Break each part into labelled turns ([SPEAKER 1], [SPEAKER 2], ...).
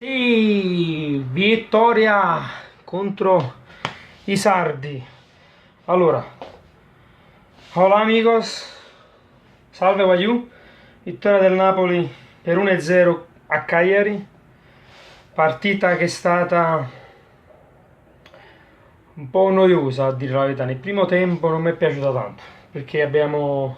[SPEAKER 1] E vittoria contro i sardi. Allora, hola amigos, salve Wagyu, vittoria del Napoli per 1-0 a Cagliari, partita che è stata un po' noiosa a dire la verità. Nel primo tempo non mi è piaciuta tanto perché abbiamo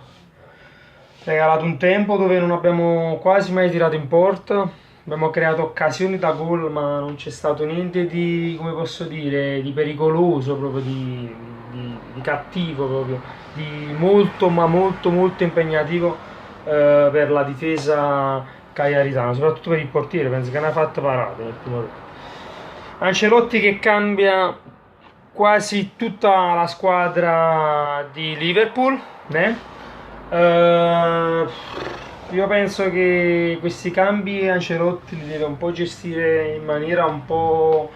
[SPEAKER 1] regalato un tempo dove non abbiamo quasi mai tirato in porta. Abbiamo creato occasioni da gol, ma non c'è stato niente di, come posso dire, di pericoloso, proprio di cattivo, proprio, di molto, ma molto, molto impegnativo per la difesa cagliaritana, soprattutto per il portiere, penso che ne ha fatte parate nel primo tempo. Ancelotti che cambia quasi tutta la squadra di Liverpool, né? Io penso che questi cambi Ancelotti li deve un po' gestire in maniera un po'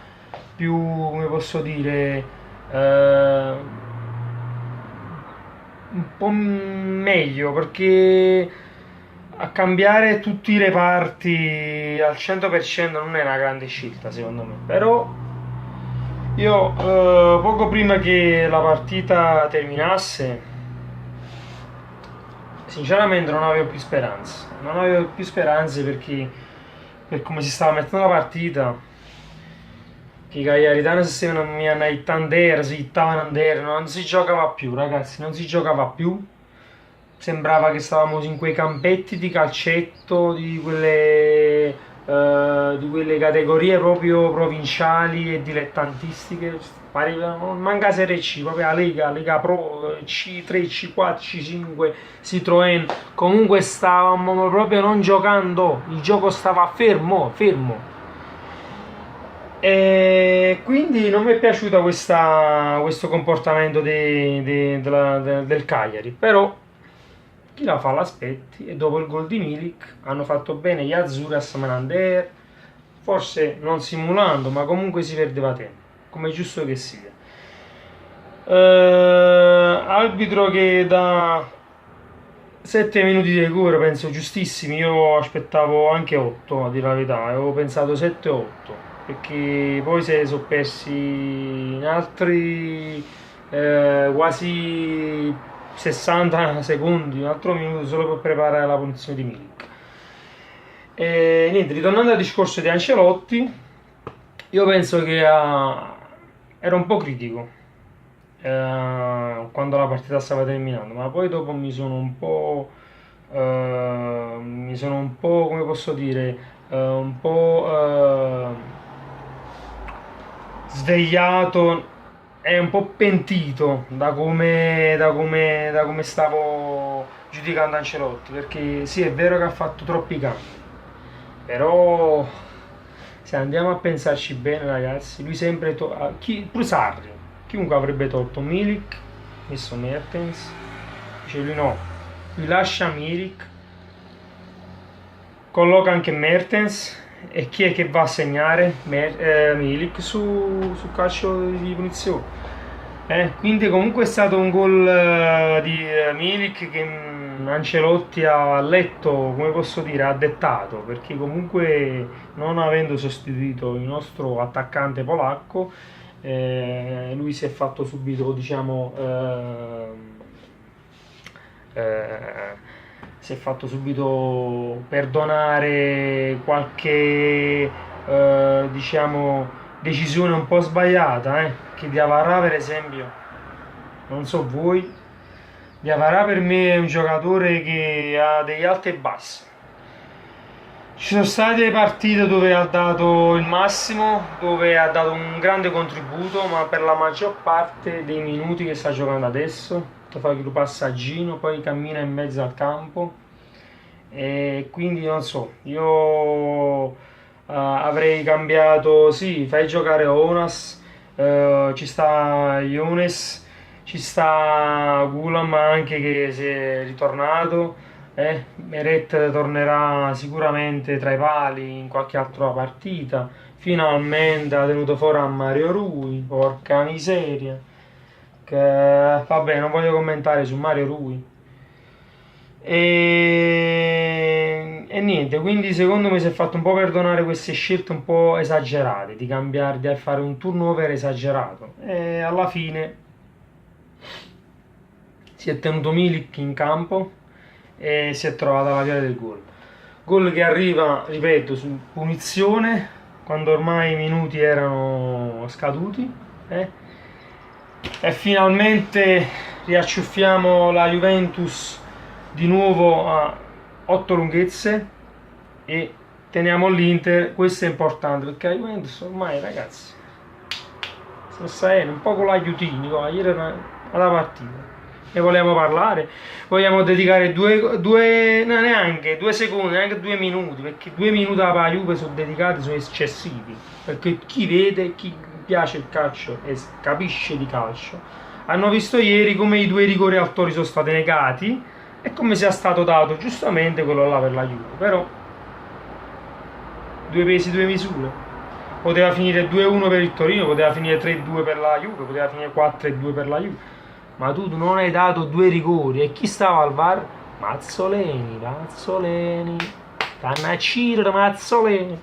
[SPEAKER 1] più, come posso dire, un po' meglio, perché a cambiare tutti i reparti al 100% non è una grande scelta secondo me. Però io poco prima che la partita terminasse, sinceramente non avevo più speranze. Non avevo più speranze perché per come si stava mettendo la partita, che i cagliaritani si stavano andare, si ittavano andare, non si giocava più, ragazzi, non si giocava più. Sembrava che stavamo in quei campetti di calcetto, di quelle categorie proprio provinciali e dilettantistiche. Pareva, manca Serie C, proprio la Lega Pro, C3, C4, C5, Citroën. Comunque stavamo proprio non giocando, il gioco stava fermo, fermo. E quindi non mi è piaciuto questo comportamento del Cagliari, però chi la fa l'aspetti, e dopo il gol di Milik hanno fatto bene gli azzurri a Samander, forse non simulando, ma comunque si perdeva tempo, come è giusto che sia. Arbitro che da 7 minuti di recupero penso giustissimi. Io aspettavo anche 8, a dire la verità, avevo pensato 7-8, perché poi si sono persi in altri quasi 60 secondi, un altro minuto solo per preparare la punizione di Milik. E niente, ritornando al discorso di Ancelotti, io penso che era un po' critico quando la partita stava terminando, ma poi dopo mi sono un po', come posso dire, un po' svegliato e un po' pentito da come stavo giudicando Ancelotti, perché sì, è vero che ha fatto troppi cambi, però se andiamo a pensarci bene, ragazzi, lui sempre pure Sarri, chiunque avrebbe tolto Milik, messo Mertens, dice lui no, lui lascia Milik, colloca anche Mertens, e chi è che va a segnare? Milik su calcio di punizione. Quindi comunque è stato un gol di Milik che Ancelotti ha letto, come posso dire, ha dettato, perché comunque non avendo sostituito il nostro attaccante polacco, lui si è fatto subito, diciamo, si è fatto subito perdonare qualche, diciamo, decisione un po' sbagliata, che Diawara per esempio, non so voi, Diawara per me è un giocatore che ha degli alti e bassi. Ci sono state partite dove ha dato il massimo, dove ha dato un grande contributo, ma per la maggior parte dei minuti che sta giocando adesso fa il passaggino, poi cammina in mezzo al campo, e quindi non so, io avrei cambiato, sì, fai giocare Onas, ci sta Younes, ci sta Gulam anche che si è ritornato, Meret tornerà sicuramente tra i pali in qualche altra partita, finalmente ha tenuto fuori a Mario Rui, porca miseria, che vabbè, non voglio commentare su Mario Rui. E niente, quindi secondo me si è fatto un po' perdonare queste scelte un po' esagerate, di cambiare, di fare un turnover esagerato. E alla fine si è tenuto Milik in campo e si è trovata la via del gol. Gol che arriva, ripeto, su punizione, quando ormai i minuti erano scaduti. E finalmente riacciuffiamo la Juventus di nuovo a 8 lunghezze e teniamo l'Inter. Questo è importante perché la Juventus ormai, ragazzi, sta salendo un po' con l'aiutini ieri era alla partita. Ne vogliamo parlare, vogliamo dedicare no, neanche 2 secondi, neanche 2 minuti, perché 2 minuti alla Juve sono dedicati, sono eccessivi, perché chi vede, chi piace il calcio e capisce di calcio, hanno visto ieri come i 2 rigori al Tori sono stati negati e come sia stato dato giustamente quello là per la Juve. Però 2 pesi, 2 misure, poteva finire 2-1 per il Torino, poteva finire 3-2 per la Juve, poteva finire 4-2 per la Juve, ma tu non hai dato 2 rigori. E chi stava al VAR? Mazzoleni, Cannaciro, Mazzoleni.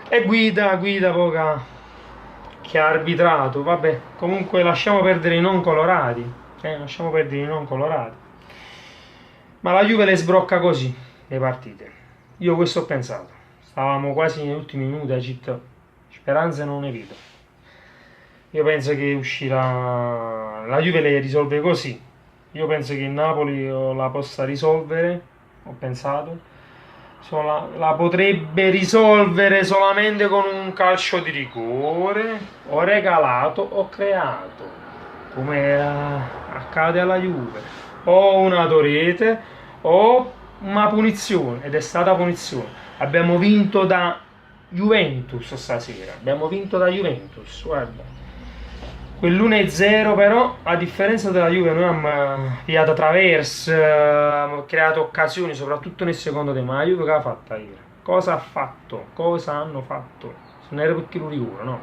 [SPEAKER 1] E guida poca che ha arbitrato. Vabbè, comunque lasciamo perdere i non colorati, ma la Juve le sbrocca così le partite. Io questo ho pensato, stavamo quasi negli ultimi minuti a Egitto, speranze non ne vedo. Io penso che uscirà, la Juve le risolve così. Io penso che il Napoli la possa risolvere, ho pensato, la potrebbe risolvere solamente con un calcio di rigore, o regalato o creato, come accade alla Juve, o una rete o una punizione, ed è stata punizione. Abbiamo vinto da Juventus stasera, guarda. Quell'1-0 però, a differenza della Juve, noi abbiamo pigliato traverse, abbiamo creato occasioni, soprattutto nel secondo tempo. Ma la Juve che ha fatta ieri? Cosa ha fatto? Cosa hanno fatto? Se non era perché lo rigore, no?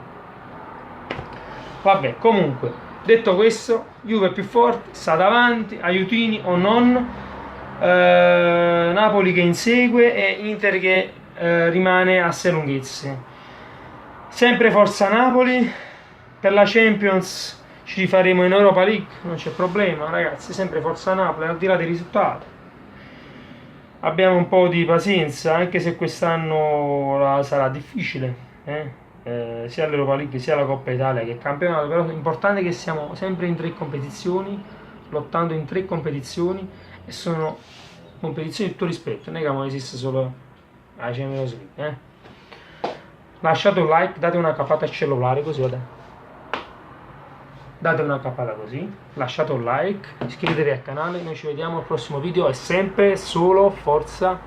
[SPEAKER 1] Vabbè, comunque, detto questo, Juve è più forte, sta davanti, aiutini o non, Napoli che insegue e Inter che rimane a 6 lunghezze. Sempre forza Napoli. Per la Champions ci rifaremo in Europa League, non c'è problema, ragazzi, sempre forza Napoli, al di là dei risultati. Abbiamo un po' di pazienza, anche se quest'anno sarà difficile, sia l'Europa League sia la Coppa Italia che il campionato, però è importante che siamo sempre in 3 competizioni, lottando in 3 competizioni, e sono competizioni di tutto rispetto, non è che esiste solo la Champions League. Lasciate un like, date una capata al cellulare così, guarda. Date una capata così, lasciate un like, iscrivetevi al canale, noi ci vediamo al prossimo video, è sempre solo forza